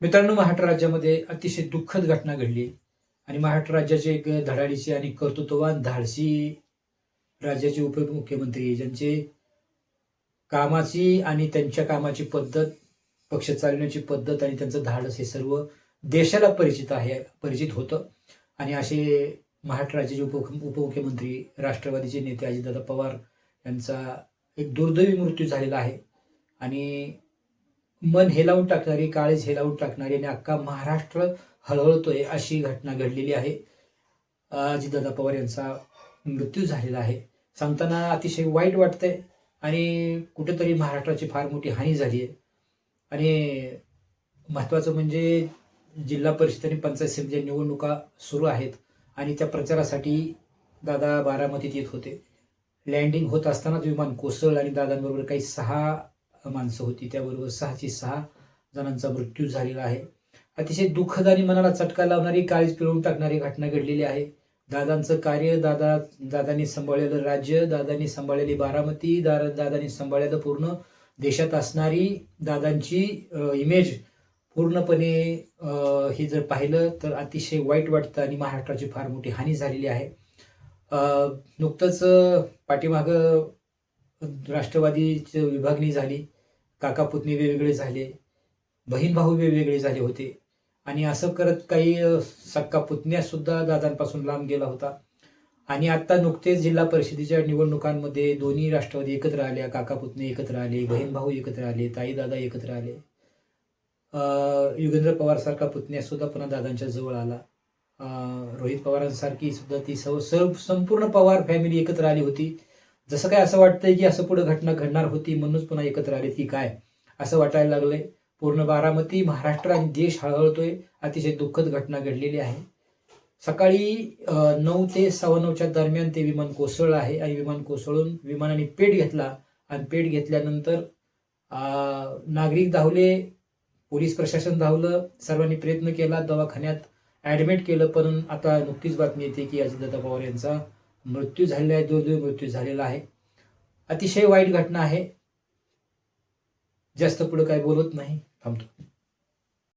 मित्रांनो, महाराष्ट्र राज्यामध्ये अतिशय दुःखद घटना घडली आणि महाराष्ट्र राज्याचे एक धडाडीचे आणि कर्तृत्ववान धाडसी राज्याचे उपमुख्यमंत्री, ज्यांचे कामाची आणि त्यांच्या कामाची पद्धत, पक्ष चालवण्याची पद्धत आणि त्यांचं धाडस हे सर्व देशाला परिचित होतं. आणि असे महाराष्ट्र राज्याचे उपमुख्यमंत्री, राष्ट्रवादीचे नेते अजितदादा पवार यांचा एक दुर्दैवी मृत्यू झालेला आहे. आणि मन हेलावून टाकणारी, काळीज हेलावून टाकणारी आणि अख्खा महाराष्ट्र हळहळतोय अशी घटना घडलेली आहे. अजितदादा पवार यांचा मृत्यू झालेला आहे. सांगताना अतिशय वाईट वाटतंय आणि कुठेतरी महाराष्ट्राची फार मोठी हानी झाली आहे. आणि महत्त्वाचं म्हणजे जिल्हा परिषद आणि पंचायत समिती निवडणुका सुरू आहेत आणि त्या प्रचारासाठी दादा बारामतीत येत होते. लँडिंग होत असतानाच विमान कोसळलं आणि दादांबरोबर काही 6 माणसं होती, त्याबरोबर 6ची 6 जणांचा मृत्यू झालेला आहे. अतिशय दुःखद आणि मनाला चटका लावणारी, काळीज पिळवून टाकणारी घटना घडलेली आहे. दादांचं कार्य, दादांनी सांभाळलेलं राज्य, दादांनी सांभाळलेली बारामती, दादांनी सांभाळलेलं पूर्ण देशात असणारी दादांची इमेज पूर्णपणे हे जर पाहिलं तर अतिशय वाईट वाटतं आणि महाराष्ट्राची फार मोठी हानी झालेली आहे. नुकतंच पाठीमागं राष्ट्रवादीची विभागणी झाली, काका पुतणी वेगवेगळे झाले, बहीण भाऊ वेगवेगळे झाले होते आणि असं करत काही सक्का पुतण्या सुद्धा दादांपासून लांब गेला होता. आणि आता नुकतेच जिल्हा परिषदेच्या निवडणुकांमध्ये दोन्ही राष्ट्रवादी एकत्र आल्या, काका पुतणे एकत्र आले, बहीण भाऊ एकत्र आले, ताई दादा एकत्र आले. युगेंद्र पवार सारखा पुतण्या सुद्धा पुन्हा दादांच्या जवळ आला. रोहित पवारांसारखी सुद्धा ती संपूर्ण पवार फॅमिली एकत्र आली होती. जसं काय असं वाटतंय की असं पुढे घटना घडणार होती म्हणूनच पुन्हा एकत्र आले की काय, असं वाटायला लागलंय. पूर्ण बारामती, महाराष्ट्र आणि देश हळहळतोय. अतिशय दुःखद घटना घडलेली आहे. सकाळी 9 ते 9:15च्या दरम्यान ते विमान कोसळलं आहे आणि विमान कोसळून विमानाने पेट घेतला आणि पेट घेतल्यानंतर नागरिक धावले, पोलीस प्रशासन धावलं, सर्वांनी प्रयत्न केला, दवाखान्यात ॲडमिट केलं. पण आता नुकतीच बातमी येते की अजितदादा पवार यांचा मृत्यू झालेला आहे, दुर्दैवी मृत्यू झालेला आहे. अतिशय वाईट घटना आहे. जास्त पुढे काय बोलत नाही, थांबतो.